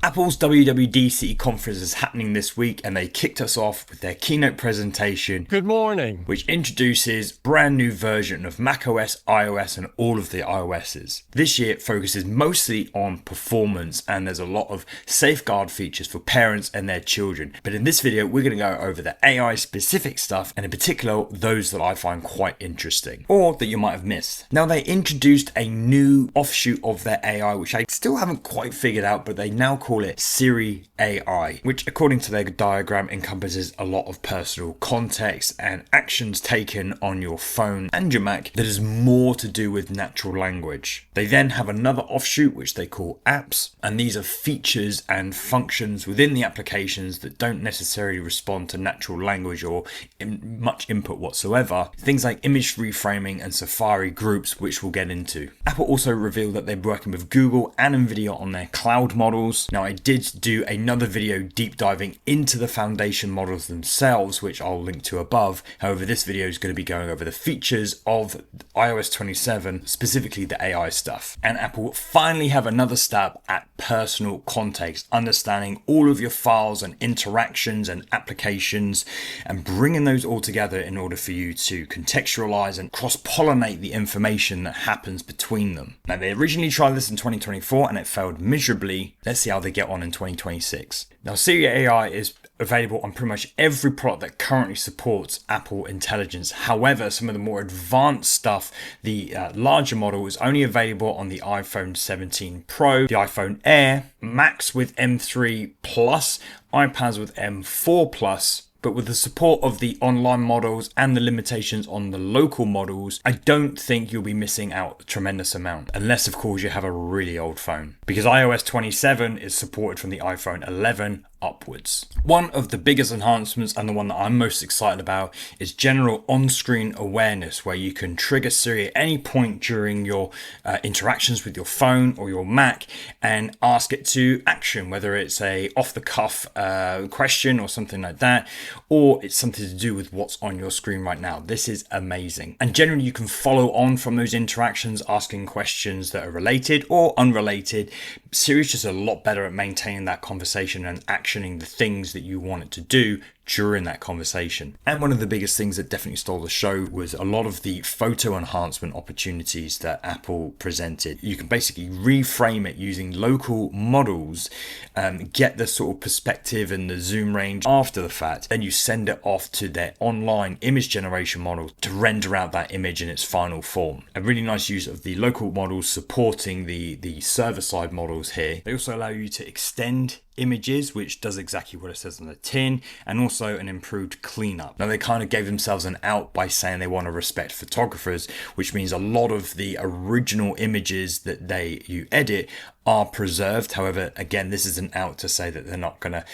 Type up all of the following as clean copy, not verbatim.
Apple's WWDC conference is happening this week, and they kicked us off with their keynote presentation. Good morning. Which introduces a brand new version of macOS, iOS, and all of the iOSs. This year it focuses mostly on performance, and there's a lot of safeguard features for parents and their children. But in this video, we're going to go over the AI specific stuff, and in particular, those that I find quite interesting, or that you might have missed. Now, they introduced a new offshoot of their AI, which I still haven't quite figured out, but they now call it Siri AI, which according to their diagram encompasses a lot of personal context and actions taken on your phone and your Mac that is more to do with natural language. They then have another offshoot which they call apps, and these are features and functions within the applications that don't necessarily respond to natural language or much input whatsoever. Things like image reframing and Safari groups, which we'll get into. Apple also revealed that they're working with Google and NVIDIA on their cloud models. Now, I did do another video deep diving into the foundation models themselves, which I'll link to above. However, this video is going to be going over the features of iOS 27, specifically the AI stuff. And Apple finally have another stab at personal context, understanding all of your files and interactions and applications and bringing those all together in order for you to contextualize and cross-pollinate the information that happens between them. Now, they originally tried this in 2024 and it failed miserably. Let's see how they get on in 2026. Now, Siri AI is available on pretty much every product that currently supports Apple Intelligence. However, some of the more advanced stuff, the larger model, is only available on the iPhone 17 Pro, the iPhone Air, Macs with M3 Plus, iPads with M4 Plus. But with the support of the online models and the limitations on the local models, I don't think you'll be missing out a tremendous amount. Unless, of course, you have a really old phone. Because iOS 27 is supported from the iPhone 11 upwards. One of the biggest enhancements, and the one that I'm most excited about, is general on-screen awareness, where you can trigger Siri at any point during your interactions with your phone or your Mac and ask it to action, whether it's a off-the-cuff question or something like that, or it's something to do with what's on your screen right now. This is amazing. And generally you can follow on from those interactions, asking questions that are related or unrelated. Siri's just a lot better at maintaining that conversation and actioning the things that you want it to do during that conversation. And one of the biggest things that definitely stole the show was a lot of the photo enhancement opportunities that Apple presented. You can basically reframe it using local models, get the sort of perspective and the zoom range after the fact. Then you send it off to their online image generation model to render out that image in its final form. A really nice use of the local models supporting the server-side models here. They also allow you to extend images, which does exactly what it says on the tin, and also an improved cleanup. Now, they kind of gave themselves an out by saying they want to respect photographers, which means a lot of the original images that you edit are preserved. However, again, this is an out to say that they're not going to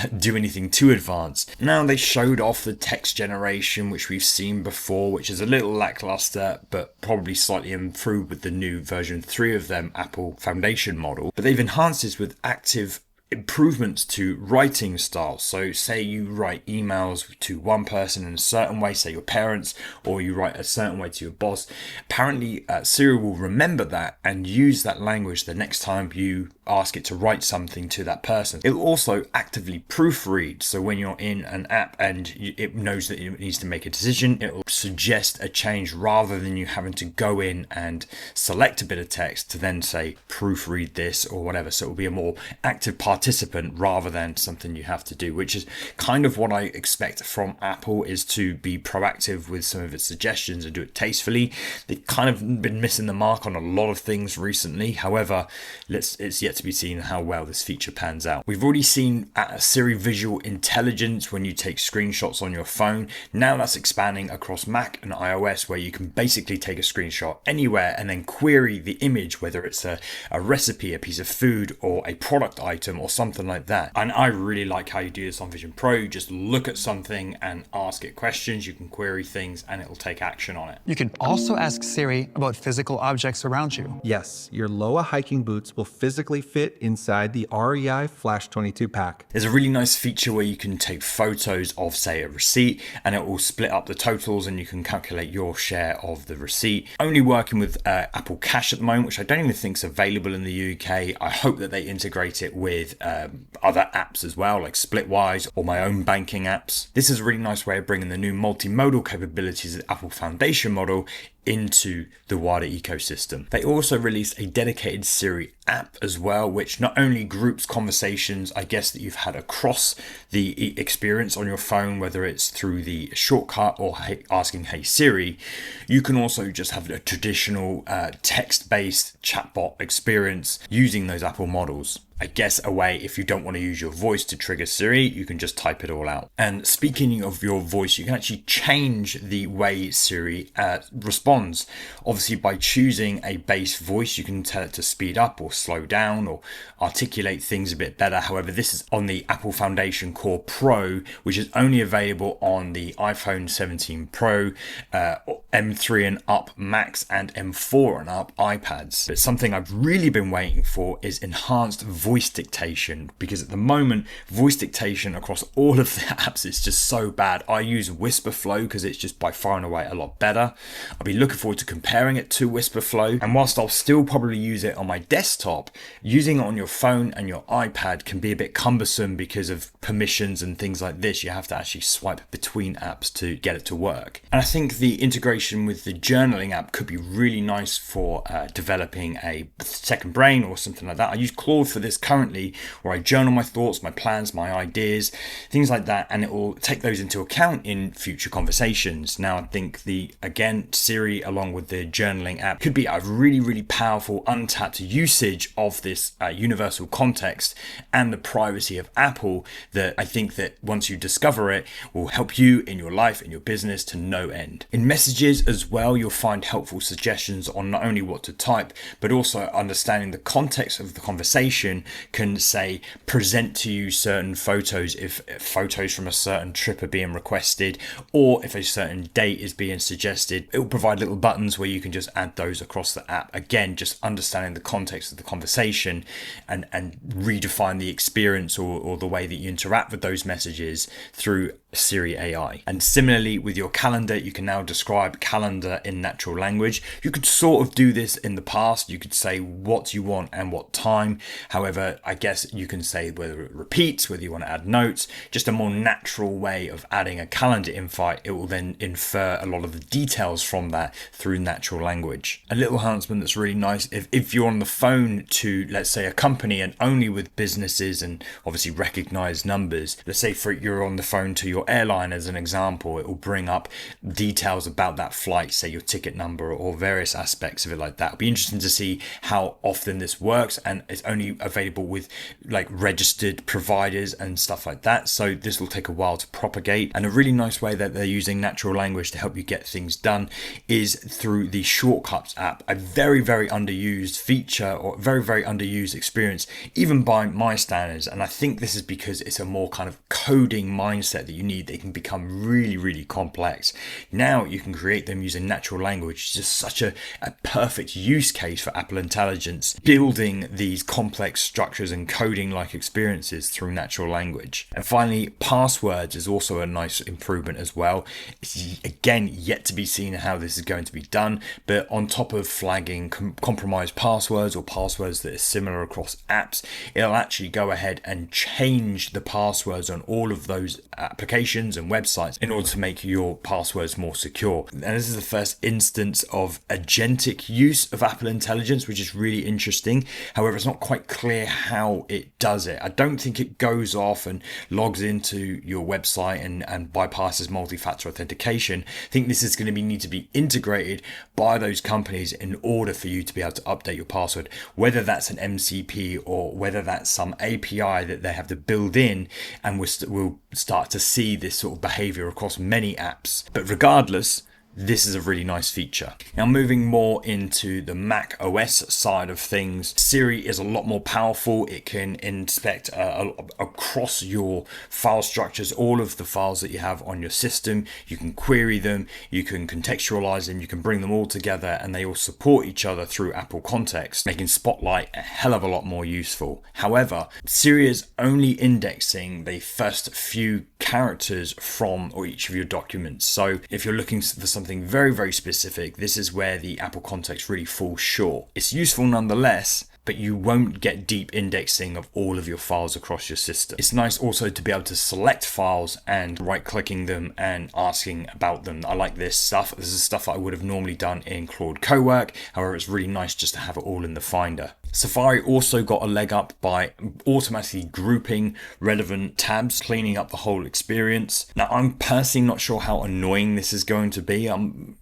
do anything too advanced. Now, they showed off the text generation, which we've seen before, which is a little lackluster, but probably slightly improved with the new version 3 of them Apple Foundation model. But they've enhanced this with active improvements to writing style. So say you write emails to one person in a certain way, say your parents, or you write a certain way to your boss. Apparently Siri will remember that and use that language the next time you ask it to write something to that person. It will also actively proofread. So when you're in an app and it knows that it needs to make a decision, it will suggest a change rather than you having to go in and select a bit of text to then say proofread this or whatever. So it will be a more active participant rather than something you have to do, which is kind of what I expect from Apple, is to be proactive with some of its suggestions and do it tastefully. They've kind of been missing the mark on a lot of things recently. However, it's yet to be seen how well this feature pans out. We've already seen Siri Visual Intelligence when you take screenshots on your phone. Now that's expanding across Mac and iOS, where you can basically take a screenshot anywhere and then query the image, whether it's a recipe, a piece of food, or a product item or something like that. And I really like how you do this on Vision Pro. You just look at something and ask it questions. You can query things and it'll take action on it. You can also ask Siri about physical objects around you. Yes, your Loa hiking boots will physically fit inside the REI Flash 22 pack. There's a really nice feature where you can take photos of, say, a receipt, and it will split up the totals and you can calculate your share of the receipt. Only working with Apple Cash at the moment, which I don't even think is available in the UK. I hope that they integrate it with with other apps as well, like Splitwise or my own banking apps. This is a really nice way of bringing the new multimodal capabilities of the Apple Foundation model into the wider ecosystem. They also released a dedicated Siri app as well, which not only groups conversations, I guess, that you've had across the experience on your phone, whether it's through the shortcut or asking Hey Siri, you can also just have a traditional text-based chatbot experience using those Apple models. I guess a way, if you don't want to use your voice to trigger Siri, you can just type it all out. And speaking of your voice, you can actually change the way Siri responds. Obviously, by choosing a base voice, you can tell it to speed up or slow down or articulate things a bit better. However, this is on the Apple Foundation Core Pro, which is only available on the iPhone 17 Pro, M3 and up Max, and M4 and up iPads. But something I've really been waiting for is enhanced voice dictation, because at the moment voice dictation across all of the apps is just so bad. I use Whisperflow because it's just by far and away a lot better. I'll be looking forward to comparing it to Whisperflow, and whilst I'll still probably use it on my desktop, using it on your phone and your iPad can be a bit cumbersome because of permissions and things like this. You have to actually swipe between apps to get it to work. And I think the integration with the journaling app could be really nice for developing a second brain or something like that. I use Claude for this currently, where I journal my thoughts, my plans, my ideas, things like that, and it will take those into account in future conversations. Now, I think again, Siri along with the journaling app could be a really, really powerful untapped usage of this universal context and the privacy of Apple, that I think that once you discover it will help you in your life, in your business to no end. In messages as well, you'll find helpful suggestions on not only what to type, but also understanding the context of the conversation can say present to you certain photos if photos from a certain trip are being requested, or if a certain date is being suggested. It will provide little buttons where you can just add those across the app. Again, just understanding the context of the conversation and redefine the experience or the way that you interact with those messages through Siri AI. And similarly with your calendar, you can now describe calendar in natural language. You could sort of do this in the past. You could say what you want and what time. However, I guess you can say whether it repeats, whether you want to add notes, just a more natural way of adding a calendar invite. It will then infer a lot of the details from that through natural language. A little enhancement that's really nice, if you're on the phone to, let's say, a company and only with businesses and obviously recognized numbers, let's say you're on the phone to your airline as an example, it will bring up details about that flight, say your ticket number or various aspects of it like that. It'll be interesting to see how often this works, and it's only available with like registered providers and stuff like that, so this will take a while to propagate. And a really nice way that they're using natural language to help you get things done is through the Shortcuts app, a very, very underused feature or very, very underused experience even by my standards. And I think this is because it's a more kind of coding mindset that you need. They can become really, really complex. Now you can create them using natural language. It's just such a perfect use case for Apple Intelligence, building these complex structures and coding like experiences through natural language. And finally, passwords is also a nice improvement as well. It's again yet to be seen how this is going to be done, but on top of flagging compromised passwords or passwords that are similar across apps, it'll actually go ahead and change the passwords on all of those applications and websites in order to make your passwords more secure. And this is the first instance of agentic use of Apple Intelligence, which is really interesting. However, it's not quite clear how it does it. I don't think it goes off and logs into your website and bypasses multi-factor authentication. I think this is going to need to be integrated by those companies in order for you to be able to update your password, whether that's an MCP or whether that's some API that they have to build in, and we'll start to see this sort of behavior across many apps. But regardless, this is a really nice feature. Now, moving more into the Mac OS side of things, Siri is a lot more powerful. It can inspect across your file structures, all of the files that you have on your system. You can query them, you can contextualize them, you can bring them all together, and they all support each other through Apple Context, making Spotlight a hell of a lot more useful. However, Siri is only indexing the first few characters from each of your documents. So if you're looking for something very, very specific, this is where the Apple Context really falls short. It's useful nonetheless, but you won't get deep indexing of all of your files across your system. It's nice also to be able to select files and right-clicking them and asking about them. I like this stuff. This is stuff that I would have normally done in Claude Cowork. However, it's really nice just to have it all in the Finder. Safari also got a leg up by automatically grouping relevant tabs, cleaning up the whole experience. Now, I'm personally not sure how annoying this is going to be.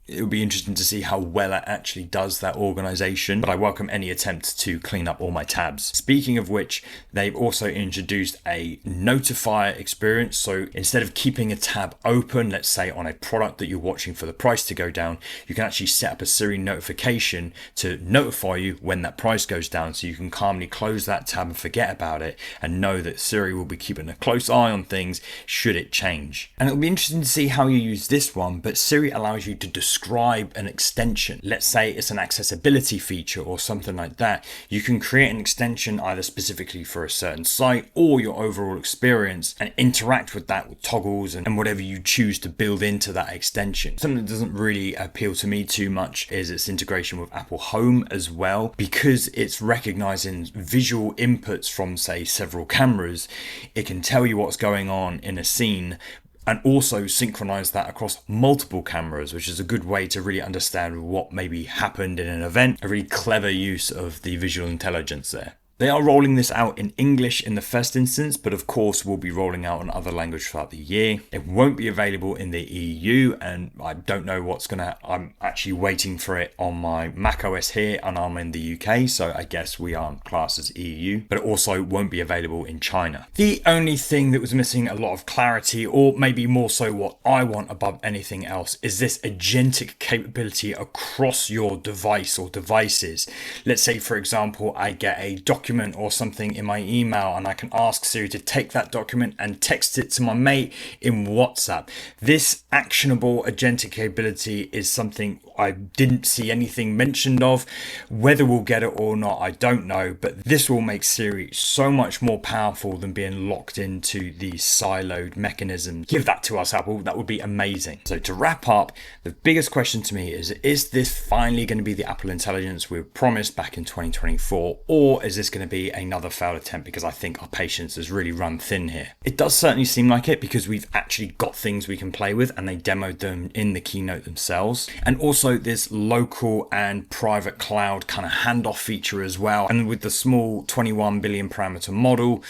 It'll be interesting to see how well it actually does that organization, but I welcome any attempt to clean up all my tabs. Speaking of which, they've also introduced a notifier experience. So instead of keeping a tab open, let's say on a product that you're watching for the price to go down, you can actually set up a Siri notification to notify you when that price goes down. So you can calmly close that tab and forget about it and know that Siri will be keeping a close eye on things should it change. And it'll be interesting to see how you use this one, but Siri allows you to describe an extension. Let's say it's an accessibility feature or something like that. You can create an extension either specifically for a certain site or your overall experience and interact with that with toggles and whatever you choose to build into that extension. Something that doesn't really appeal to me too much is its integration with Apple Home as well, because it's recognizing visual inputs from, say, several cameras. It can tell you what's going on in a scene and also synchronize that across multiple cameras, which is a good way to really understand what maybe happened in an event. A really clever use of the visual intelligence there. They are rolling this out in English in the first instance, but of course will be rolling out in other languages throughout the year. It won't be available in the EU, and I don't know I'm actually waiting for it on my Mac OS here, and I'm in the UK, so I guess we aren't classed as EU, but it also won't be available in China. The only thing that was missing a lot of clarity, or maybe more so what I want above anything else, is this agentic capability across your device or devices. Let's say, for example, I get a document or something in my email and I can ask Siri to take that document and text it to my mate in WhatsApp. This actionable agentic capability is something I didn't see anything mentioned of. Whether we'll get it or not, I don't know, but this will make Siri so much more powerful than being locked into the siloed mechanism. Give that to us, Apple. That would be amazing. So to wrap up, the biggest question to me is this finally going to be the Apple Intelligence we were promised back in 2024, or is this going to be another failed attempt because I think our patience has really run thin here? It does certainly seem like it because we've actually got things we can play with and they demoed them in the keynote themselves. And also this local and private cloud kind of handoff feature as well. And with the small 21 billion parameter model,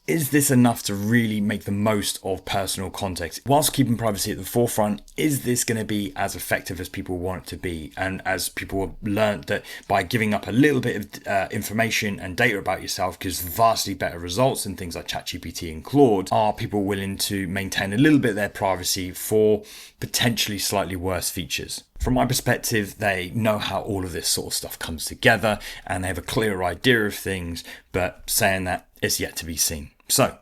is this enough to really make the most of personal context? Whilst keeping privacy at the forefront, is this going to be as effective as people want it to be? And as people have learned that by giving up a little bit of information and data about yourself gives vastly better results in things like ChatGPT and Claude, are people willing to maintain a little bit of their privacy for potentially slightly worse features? From my perspective, they know how all of this sort of stuff comes together and they have a clear idea of things, but saying that, it's yet to be seen. So,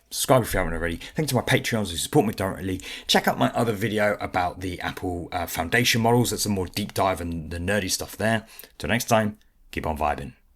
subscribe if you haven't already. Thanks to my Patreons who support me directly. Check out my other video about the Apple foundation models. That's a more deep dive and the nerdy stuff there. Till next time, keep on vibing.